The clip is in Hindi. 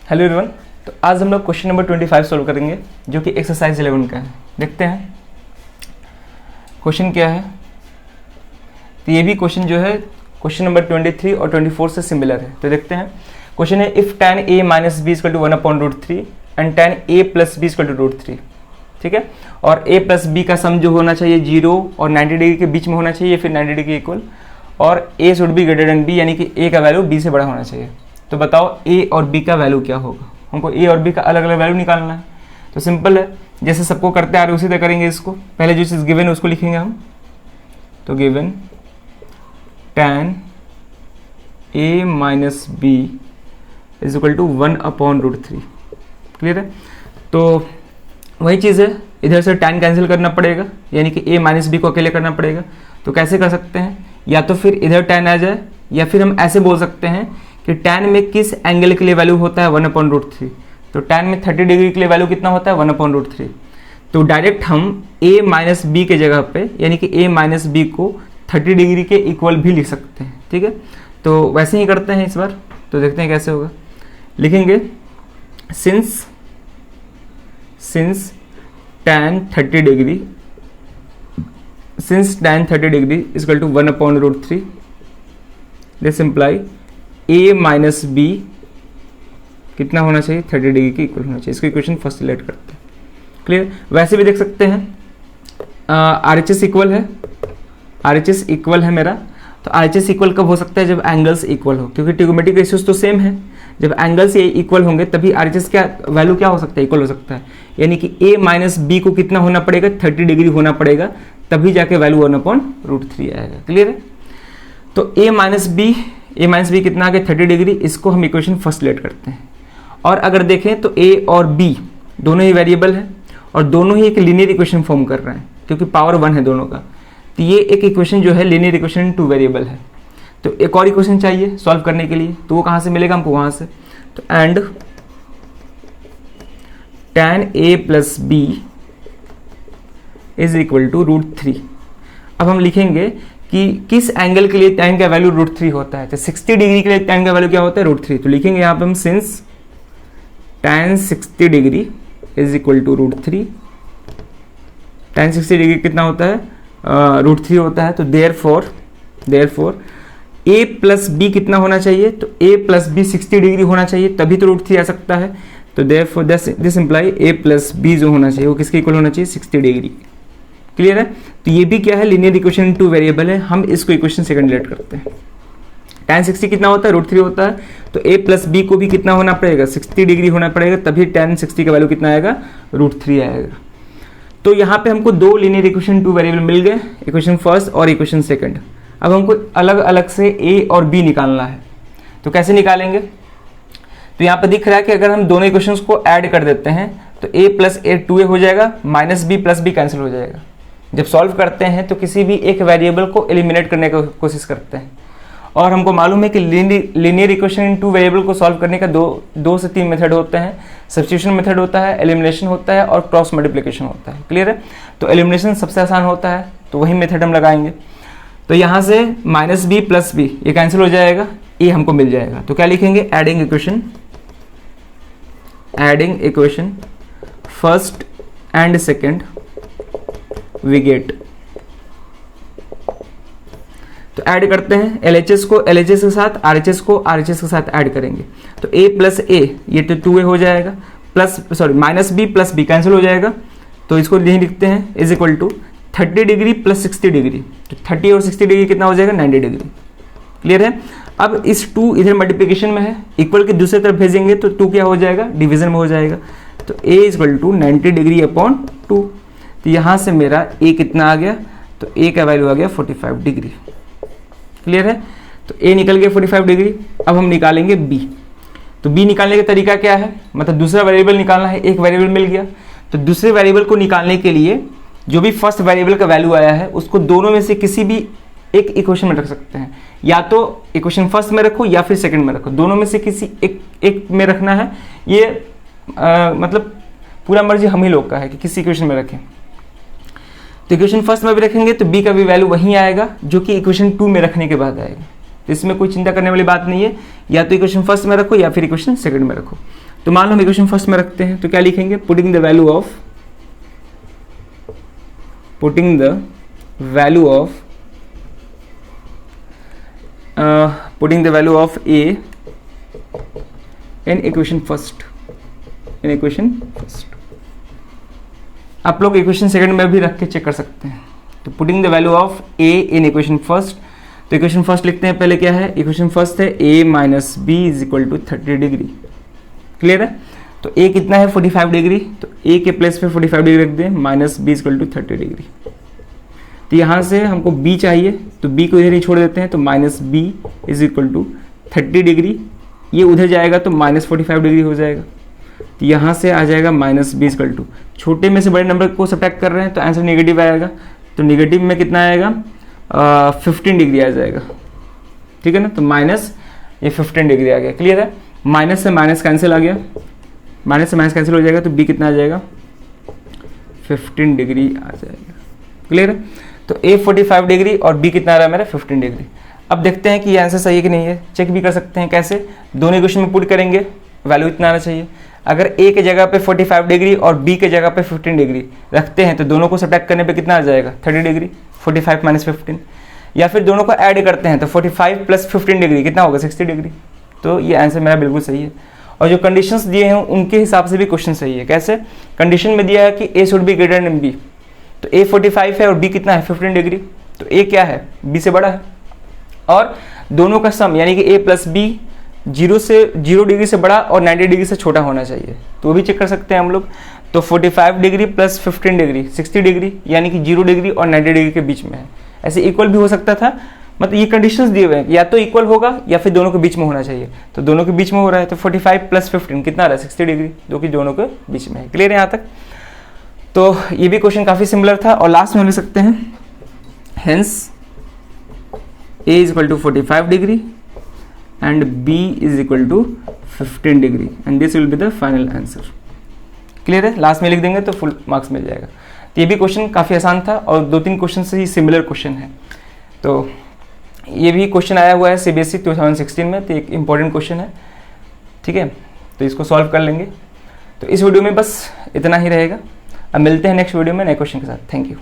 Hello everyone. तो आज हम लोग क्वेश्चन नंबर 25 सॉल्व करेंगे जो कि एक्सरसाइज 11 का है। देखते हैं क्वेश्चन क्या है। तो ये भी क्वेश्चन जो है क्वेश्चन नंबर 23 और 24 से सिमिलर है। तो देखते हैं क्वेश्चन है if tan a minus b equal to 1/√3 and tan a plus b equal to √3। ठीक है, और a प्लस बी का सम जो होना चाहिए 0 और 90 डिग्री के बीच में होना चाहिए, फिर 90 डिग्री के इक्वल, और a should be greater than b, यानी कि a का वैल्यू b से बड़ा होना चाहिए। तो बताओ a और b का वैल्यू क्या होगा। हमको a और b का अलग अलग वैल्यू निकालना है। तो सिंपल है, जैसे सबको करते आ रहे उसी तरह करेंगे इसको। पहले जो चीज़ गिवन है उसको लिखेंगे हम। तो given tan a minus b is equal to 1/√3। Clear है। तो वही चीज़ है, इधर से tan कैंसिल करना पड़ेगा, यानी कि a माइनस बी को अकेले करना पड़ेगा। तो कैसे कर सकते हैं, या तो फिर इधर tan आ जाए, या फिर हम ऐसे बोल सकते हैं कि tan में किस एंगल के लिए वैल्यू होता है 1/√3। तो tan में 30 डिग्री के लिए वैल्यू कितना होता है 1/√3। तो डायरेक्ट हम a माइनस बी के जगह पे, यानी कि a माइनस बी को 30 डिग्री के इक्वल भी लिख सकते हैं। ठीक है, तो वैसे ही करते हैं इस बार। तो देखते हैं कैसे होगा। लिखेंगे since tan 30 degree is equal to 1/√3, this imply a minus b कितना होना चाहिए 30 डिग्री के इक्वल होना चाहिए। इसको इक्वेशन फर्स्ट सिलेक्ट करते हैं। क्लियर। वैसे भी देख सकते हैं RHS इक्वल है, RHS इक्वल है मेरा। तो RHS इक्वल कब हो सकता है, जब एंगल्स इक्वल हो, क्योंकि ट्रिगोमेट्रिक रेशियोज तो सेम है। जब एंगल्स ये इक्वल होंगे तभी RHS क्या वैल्यू क्या हो सकता है, इक्वल हो सकता है। यानी कि a माइनस बी को कितना होना पड़ेगा 30 डिग्री होना पड़ेगा, तभी जाके वैल्यू 1/√3 आएगा। क्लियर है। तो a माइनस बी कितना आ गया 30 डिग्री। इसको हम इक्वेशन फर्स्ट लेट करते हैं। और अगर देखें तो a और b दोनों ही वेरिएबल है और दोनों ही एक लीनियर इक्वेशन फॉर्म कर रहे हैं, क्योंकि पावर 1 है दोनों का। तो ये एक इक्वेशन जो है लीनियर इक्वेशन 2 वेरिएबल है। तो एक और इक्वेशन चाहिए सॉल्व करने के लिए, तो वो कहाँ से मिलेगा हमको, वहाँ से। तो and tan a plus b is equal to √3। अब हम लिखेंगे कि किस एंगल के लिए tan का वैल्यू √3 होता है। तो 60 डिग्री के लिए tan का वैल्यू क्या होता है √3। तो लिखेंगे यहाँ पे हम since tan 60 degree is equal to √3। tan 60 degree कितना होता है √3 होता है। तो देयरफॉर a प्लस बी कितना होना चाहिए, तो a प्लस बी 60 डिग्री होना चाहिए, तभी तो √3 आ सकता है। तो therefore this imply a plus b जो होना चाहिए वो किसके इक्वल होना चाहिए 60 डिग्री। क्लियर है। तो ये भी क्या है, लीनियर इक्वेशन 2 वेरिएबल है। हम इसको इक्वेशन सेकंड लेट करते हैं। tan 60 कितना होता है √3 होता है। तो a प्लस बी को भी कितना होना पड़ेगा 60 डिग्री होना पड़ेगा, तभी tan 60 का वैल्यू कितना आएगा √3 आएगा। तो यहाँ पे हमको दो लीनियर इक्वेशन 2 वेरिएबल मिल गए, इक्वेशन फर्स्ट और इक्वेशन सेकंड। अब हमको अलग अलग से a और b निकालना है। तो कैसे निकालेंगे, तो यहाँ पे दिख रहा है कि अगर हम दोनों इक्वेशंस को ऐड कर देते हैं तो a प्लस a 2a हो जाएगा, minus b plus b cancel हो जाएगा। जब सॉल्व करते हैं तो किसी भी एक वेरिएबल को एलिमिनेट करने की कोशिश करते हैं। और हमको मालूम है कि लीनियर इक्वेशन इन 2 वेरिएबल को सॉल्व करने का दो से 3 मेथड होते हैं। सब्स्टिट्यूशन मेथड होता है, एलिमिनेशन होता है और क्रॉस मल्टीप्लिकेशन होता है। क्लियर है। तो एलिमिनेशन सबसे आसान होता है, तो वही मेथड हम लगाएंगे। तो यहाँ से माइनस बी प्लस बी ये कैंसिल हो जाएगा, ए हमको मिल जाएगा। तो क्या लिखेंगे, adding equation first and second we get. तो ऐड करते हैं LHS को LHS के साथ, RHS को RHS के साथ ऐड करेंगे। तो a प्लस a ये तो 2a हो जाएगा, minus b plus b cancel हो जाएगा। तो इसको यही लिखते हैं is equal to 30 degree plus 60 degree. तो 30 और 60 डिग्री कितना हो जाएगा 90 डिग्री। क्लियर है। अब इस 2 इधर मल्टीप्लिकेशन में है, इक्वल के दूसरी तरफ भेजेंगे तो 2 क्या हो जाएगा डिवीजन में हो जाएगा। तो a is equal to 90 degree upon 2। तो यहाँ से मेरा a कितना आ गया, तो a का वैल्यू आ गया 45 डिग्री। क्लियर है। तो a निकल गया 45 डिग्री। अब हम निकालेंगे b। तो b निकालने का तरीका क्या है, मतलब दूसरा वेरिएबल निकालना है। एक वेरिएबल मिल गया, तो दूसरे वेरिएबल को निकालने के लिए जो भी फर्स्ट वेरिएबल का वैल्यू आया है उसको दोनों में से किसी भी एक इक्वेशन में रख सकते हैं। या तो इक्वेशन फर्स्ट में रखो या फिर सेकंड में रखो, दोनों में से किसी एक में रखना है। ये मतलब पूरा मर्जी हम ही लोग का है कि किसी इक्वेशन में रखें। तो इक्वेशन फर्स्ट में भी रखेंगे तो b का भी वैल्यू वही आएगा जो कि इक्वेशन 2 में रखने के बाद आएगा। तो इसमें कोई चिंता करने वाली बात नहीं है, या तो इक्वेशन फर्स्ट में रखो या फिर इक्वेशन सेकंड में रखो। तो मान लो हम इक्वेशन फर्स्ट में रखते हैं, तो क्या लिखेंगे, putting the value of a in equation first. आप लोग इक्वेशन सेकंड में भी रख के चेक कर सकते हैं। तो putting the value of a in equation first, तो इक्वेशन फर्स्ट लिखते हैं पहले। क्या है इक्वेशन फर्स्ट है, a minus b is equal to 30 degree. Clear है। तो a कितना है 45 डिग्री, तो a के प्लेस पे 45 डिग्री रख दें, minus b is equal to 30 degree. तो यहाँ से हमको b चाहिए, तो b को इधर ही छोड़ देते हैं, तो minus b is equal to 30 degree. ये उधर जाएगा तो माइनस 45 डिग्री हो जाएगा। तो यहाँ से आ जाएगा minus b is equal to, छोटे में से बड़े नंबर को सब्ट्रैक्ट कर रहे हैं तो आंसर नेगेटिव आएगा। तो नेगेटिव में कितना आएगा, 15 डिग्री आ जाएगा। ठीक है ना। तो माइनस ये 15 डिग्री आ गया। क्लियर है। माइनस से माइनस कैंसिल आ गया, माइनस से माइनस कैंसिल हो जाएगा, तो b कितना आ जाएगा, 15 डिग्री आ जाएगा। क्लियर है। तो a 45 डिग्री और b कितना आ रहा है मेरा 15 डिग्री। अब देखते हैं कि ये आंसर सही है कि नहीं है। चेक भी कर सकते हैं कैसे, दोनों इक्वेशन में पुट करेंगे, वैल्यू इतना आना चाहिए। अगर a के जगह पे 45 डिग्री और b के जगह पे 15 डिग्री रखते हैं तो दोनों को सब्ट्रैक्ट करने पे कितना आ जाएगा 30 डिग्री, 45 माइनस 15। या फिर दोनों को ऐड करते हैं तो 45 प्लस 15 डिग्री कितना होगा 60 डिग्री। तो ये आंसर मेरा बिल्कुल सही है। और जो कंडीशंस दिए हैं उनके हिसाब से भी क्वेश्चन सही है। कैसे, कंडीशन में दिया है कि a should be greater than b, तो a 45 है और b कितना है 15 डिग्री, तो a क्या है b से बड़ा है। और दोनों का सम यानी कि a प्लस b 0 डिग्री से बड़ा और 90 डिग्री से छोटा होना चाहिए, तो वो भी चेक कर सकते हैं हम लोग। तो 45 डिग्री प्लस 15 डिग्री 60 डिग्री, यानी कि 0 डिग्री और 90 डिग्री के बीच में है। ऐसे इक्वल भी हो सकता था, मतलब ये कंडीशंस दिए हुए हैं, या तो इक्वल होगा या फिर दोनों के बीच में होना चाहिए। तो दोनों के बीच में हो रहा है, तो 45 प्लस 15 कितना आ रहा है 60 डिग्री, जो कि दोनों के बीच में है। क्लियर है यहाँ तक। तो ये भी क्वेश्चन काफ़ी सिमिलर था। और लास्ट में हम लिख सकते हैं, hence a is equal to 45 degree and b is equal to 15 degree and this will be the final answer। Clear है। लास्ट में लिख देंगे तो फुल मार्क्स मिल जाएगा। तो ये भी क्वेश्चन काफ़ी आसान था और 2-3 क्वेश्चन से ही सिमिलर क्वेश्चन है। तो ये भी क्वेश्चन आया हुआ है CBSE 2016 में, तो एक इंपॉर्टेंट क्वेश्चन है। ठीक है, तो इसको सॉल्व कर लेंगे। तो इस वीडियो में बस इतना ही रहेगा। अब मिलते हैं नेक्स्ट वीडियो में नए क्वेश्चन के साथ। Thank you.